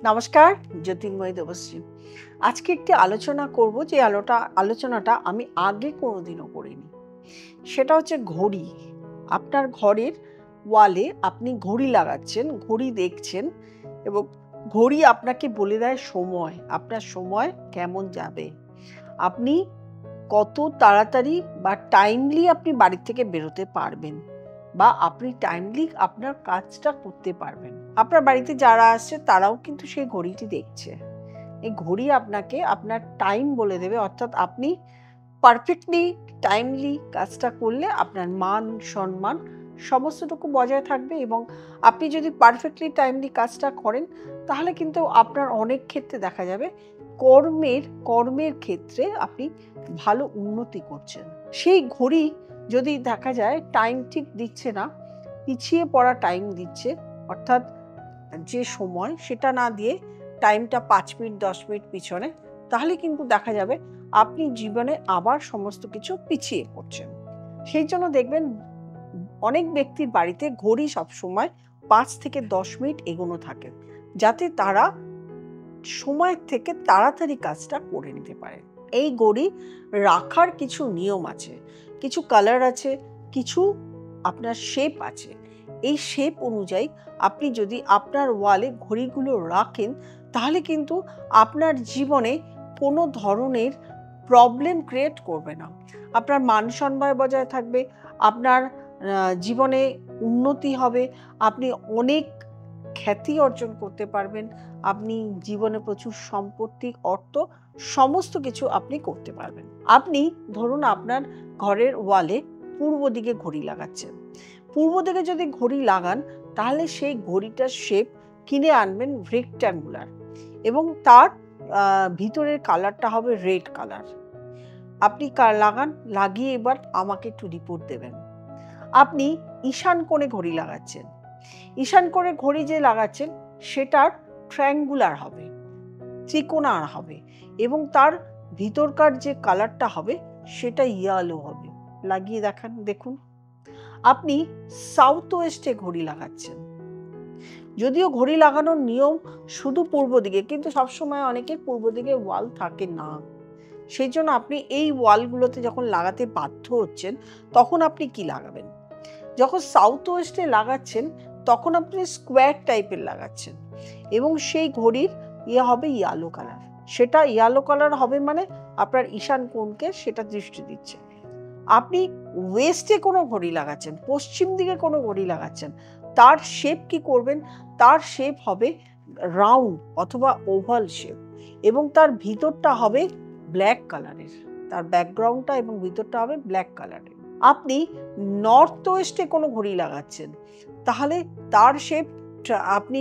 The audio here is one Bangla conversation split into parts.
নমস্কার, জ্যোতির্ময়ী দেবশ্রী। আজকে একটি আলোচনা করব যে আলোচনাটা আমি আগে কোনোদিনও করিনি। সেটা হচ্ছে ঘড়ি। আপনার ঘরের ওয়ালে আপনি ঘড়ি লাগাচ্ছেন, ঘড়ি দেখছেন এবং ঘড়ি আপনাকে বলে দেয় সময়, আপনার সময় কেমন যাবে। আপনি কত তাড়াতাড়ি বা টাইমলি আপনি বাড়ি থেকে বেরোতে পারবেন বা আপনি টাইমলি আপনার কাজটা করতে পারবেন। আপনার বাড়িতে যারা আসছে তারাও কিন্তু সেই ঘড়িটি দেখছে। এই ঘড়ি আপনাকে আপনার টাইম বলে দেবে, অর্থাৎ আপনি পারফেক্টলি টাইমলি কাজটা করলে আপনার মান সম্মান সমস্তটুকু বজায় থাকবে এবং আপনি যদি পারফেক্টলি টাইমলি কাজটা করেন তাহলে কিন্তু আপনার অনেক ক্ষেত্রে দেখা যাবে কর্মের ক্ষেত্রে আপনি ভালো উন্নতি করছেন। সেই ঘড়ি যদি দেখা যায় টাইম ঠিক দিচ্ছে না, পিছিয়ে পড়া টাইম দিচ্ছে, অর্থাৎ যে সময় সেটা না দিয়ে টাইমটা 5 মিনিট 10 মিনিট পিছনে, তাহলে কিন্তু দেখা যাবে আপনি জীবনে আবার সমস্ত কিছু পিছিয়ে পড়ছেন। সেই জন্য দেখবেন অনেক ব্যক্তির বাড়িতে ঘড়ি সবসময় 5 থেকে 10 মিনিট এগোনো থাকে, যাতে তারা সময়ের থেকে তাড়াতাড়ি কাজটা করে নিতে পারে। এই ঘড়ি রাখার কিছু নিয়ম আছে, কিছু কালার আছে, কিছু আপনার শেপ আছে। এই শেপ অনুযায়ী আপনি যদি আপনার ওয়ালে ঘড়িগুলো রাখেন তাহলে কিন্তু আপনার জীবনে কোনো ধরনের প্রবলেম ক্রিয়েট করবে না। আপনার মান সম্মান বজায় থাকবে, আপনার জীবনে উন্নতি হবে, আপনি অনেক খ্যাতি অর্জন করতে পারবেন, আপনি জীবনে প্রচুর সম্পত্তি, অর্থ সমস্ত কিছু আপনি করতে পারবেন। আপনি ধরুন আপনার ঘরের ওয়ালে পূর্ব দিকে ঘড়ি লাগাচ্ছেন। পূর্ব দিকে যদি ঘড়ি লাগান তাহলে সেই ঘড়িটার শেপ কিনে আনবেন রেক্ট্যাঙ্গুলার এবং তার ভিতরের কালারটা হবে রেড কালার। আপনি লাগান, লাগিয়ে এবার আমাকে একটু রিপোর্ট দেবেন। আপনি ঈশান কোণে ঘড়ি লাগাচ্ছেন। ঈশান কোণে ঘড়ি যে লাগাচ্ছেন সেটার ট্রায়াঙ্গুলার হবে, ত্রিকোণার হবে এবং তার ভিতরকার যে কালারটা হবে সেটা ইয়েলো হবে। লাগিয়ে দেখুন। আপনি সাউথ ওয়েস্টে ঘড়ি লাগাচ্ছেন। যদিও ঘড়ি লাগানোর নিয়ম শুধু পূর্ব দিকে, কিন্তু সবসময় অনেকের পূর্ব দিকে ওয়াল থাকে না। সেই জন্য আপনি এই ওয়ালগুলোতে যখন লাগাতে বাধ্য হচ্ছেন তখন আপনি কি লাগাবেন? যখন সাউথ ওয়েস্টে লাগাচ্ছেন তখন আপনি স্কোয়ার টাইপের লাগাচ্ছেন এবং সেই ঘড়ির হবে ইয়েলো কালার। সেটা ইয়েলো কালার হবে মানে আপনার ঈশান কোণকে সেটা দৃষ্টি দিচ্ছে। আপনি ওয়েস্টে কোনো ঘড়ি লাগাচ্ছেন, পশ্চিম দিকে কোনো ঘড়ি লাগাচ্ছেন, তার শেপ কি করবেন? তার শেপ হবে রাউন্ড অথবা ওভাল শেপ এবং তার ভিতরটা হবে ব্ল্যাক কালারের, তার ব্যাকগ্রাউন্ডটা এবং ভিতরটা হবে ব্ল্যাক কালারের। আপনি নর্থ ওয়েস্টে কোনো ঘড়ি লাগাচ্ছেন তাহলে তার শেপ আপনি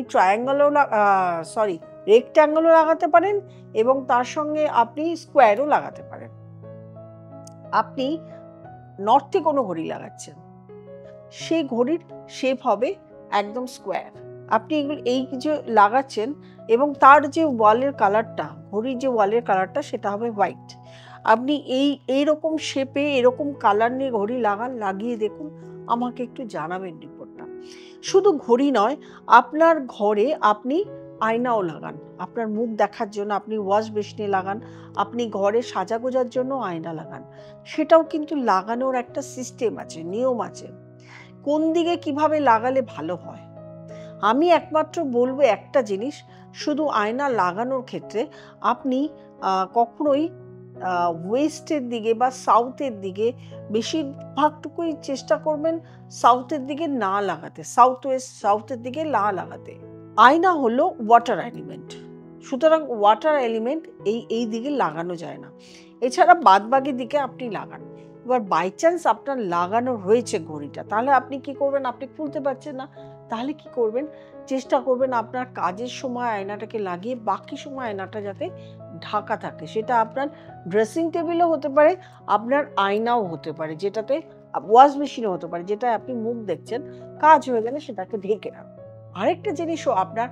রেক্ট্যাঙ্গেলও লাগাতে পারেন এবং তার সঙ্গে আপনি স্কোয়ারও লাগাতে পারেন। আপনি নর্থে কোনো ঘড়ি লাগাচ্ছেন, সেই ঘড়ির শেপ হবে একদম স্কোয়ার। আপনি এই যে লাগাচ্ছেন এবং তার যে ওয়ালের কালারটা, ঘড়ির যে ওয়ালের কালারটা সেটা হবে হোয়াইট। আপনি এইরকম শেপে এরকম কালার নিয়ে ঘড়ি লাগিয়ে দেখুন, আমাকে একটু জানাবেন রিপোর্টটা। শুধু ঘড়ি নয়, আপনার ঘরে আপনি আয়নাও লাগান, আপনার মুখ দেখার জন্য আপনি ওয়াশ বেসিনে লাগান, আপনি ঘরে সাজাগোজার জন্য আয়না লাগান। সেটাও কিন্তু লাগানোর একটা সিস্টেম আছে, নিয়ম আছে। কোন দিকে কিভাবে লাগালে ভালো হয়? আমি একমাত্র বলবো একটা জিনিস, শুধু আয়না লাগানোর ক্ষেত্রে আপনি কখনোই ওয়েস্টের দিকে বা সাউথের দিকে, বেশিরভাগটুকুই চেষ্টা করবেন সাউথের দিকে না লাগাতে, সাউথের দিকে না লাগাতে। আয়না হলো ওয়াটার এলিমেন্ট, সুতরাং ওয়াটার এলিমেন্ট এই দিকে লাগানো যায় না। এছাড়া বাদবাকি দিকে আপনি লাগান। এবার বাই চান্স আপনার লাগানো রয়েছে ঘড়িটা, তাহলে আপনি কি করবেন? আপনি খুলতে পারছেন না, তাহলে কি করবেন? চেষ্টা করবেন আপনার কাজের সময় আয়নাটাকে লাগিয়ে বাকি সময় আয়নাটা যাতে ঢাকা থাকে। সেটা আপনার ড্রেসিং টেবিলও হতে পারে, আপনার আয়নাও হতে পারে, যেটাতে ওয়াশ মেশিনও হতে পারে, যেটা আপনি মুখ দেখছেন, কাজ হয়ে গেলে সেটাকে ঢেকে রাখুন। আরেকটা জিনিসও আপনার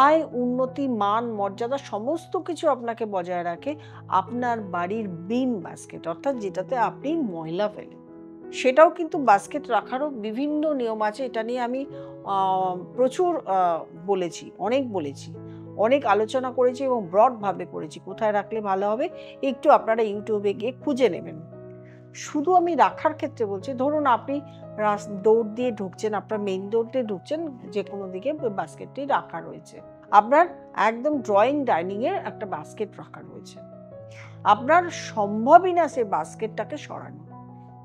আয়, উন্নতি, মান, মর্যাদা সমস্ত কিছু আপনাকে বজায় রাখে আপনার বাড়ির বিন বাস্কেট, অর্থাৎ যেটাতে আপনি ময়লা ফেলেন। সেটাও কিন্তু বাস্কেট রাখারও বিভিন্ন নিয়ম আছে। এটা নিয়ে আমি প্রচুর বলেছি, অনেক বলেছি। অনেক আলোচনা করেছি এবং ব্রডভাবে করেছি, কোথায় রাখলে ভালো হবে একটু আপনারা ইউটিউবে গিয়ে খুঁজে নেবেন। শুধু আমি রাখার ক্ষেত্রে বলছি, ধরুন আপনি দৌড় দিয়ে ঢুকছেন, আপনার মেইন দৌড় দিয়ে ঢুকছেন, যে কোনো দিকে বাস্কেটটি রাখা রয়েছে, আপনার একদম ড্রয়িং ডাইনিংয়ে একটা বাস্কেট রাখা রয়েছে, আপনার সম্ভবই না সেই বাস্কেটটাকে সরানো,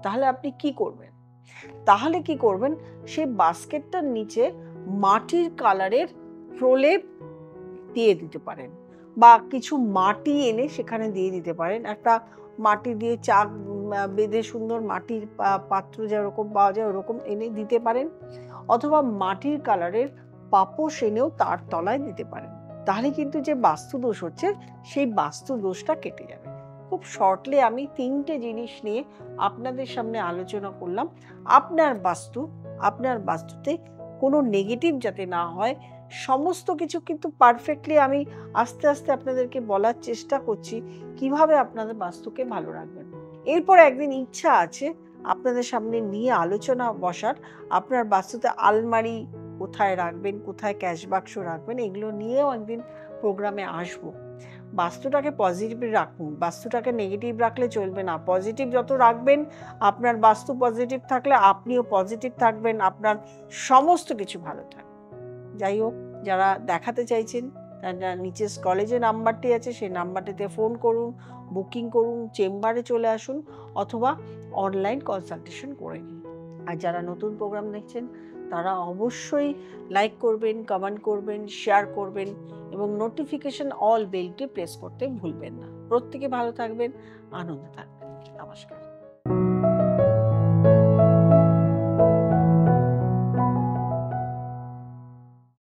তাহলে আপনি কি করবেন? তাহলে কি করবেন, সেই বাস্কেটটার নিচে মাটির কালারের প্রলেপ দিয়ে দিতে পারেন, বা কিছু মাটি এনে সেখানে দিয়ে দিতে পারেন। একটা মাটি দিয়ে চাক বেঁধে সুন্দর মাটির পাত্র যেরকম পাওয়া যায় ওরকম এনে দিতে পারেন, অথবা মাটির কালারের পাপোশ এনেও তার তলায় দিতে পারেন। তাহলে কিন্তু যে বাস্তু দোষ হচ্ছে সেই বাস্তু দোষটা কেটে যাবে। খুব শর্টলি আমি 3টে জিনিস নিয়ে আপনাদের সামনে আলোচনা করলাম। আপনার বাস্তুতে কোনো নেগেটিভ যাতে না হয়, সমস্ত কিছু কিন্তু পারফেক্টলি আমি আস্তে আস্তে আপনাদেরকে বলার চেষ্টা করছি কিভাবে আপনাদের বাস্তুকে ভালো রাখবেন। এরপর একদিন ইচ্ছা আছে আপনাদের সামনে নিয়ে আলোচনা বসার, আপনার বাস্তুতে আলমারি কোথায় রাখবেন, কোথায় ক্যাশ বাক্স রাখবেন, এগুলো নিয়েও একদিন প্রোগ্রামে আসবো। বাস্তুটাকে পজিটিভ রাখুন, বাস্তুটাকে নেগেটিভ রাখলে চলবে না। পজিটিভ যত রাখবেন, আপনার বাস্তু পজিটিভ থাকলে আপনিও পজিটিভ থাকবেন, আপনার সমস্ত কিছু ভালো থাকবে। যাই হোক, যারা দেখাতে চাইছেন তারা নিচে কলেজে নাম্বারটি আছে, সেই নাম্বারটিতে ফোন করুন, বুকিং করুন, চেম্বারে চলে আসুন, অথবা অনলাইন কনসালটেশন করে নিন। আর যারা নতুন প্রোগ্রাম দেখছেন তারা অবশ্যই লাইক করবেন, কমেন্ট করবেন, শেয়ার করবেন এবং নোটিফিকেশন অল বেলটি প্রেস করতে ভুলবেন না। প্রত্যেকে ভালো থাকবেন, আনন্দে থাকবেন। নমস্কার।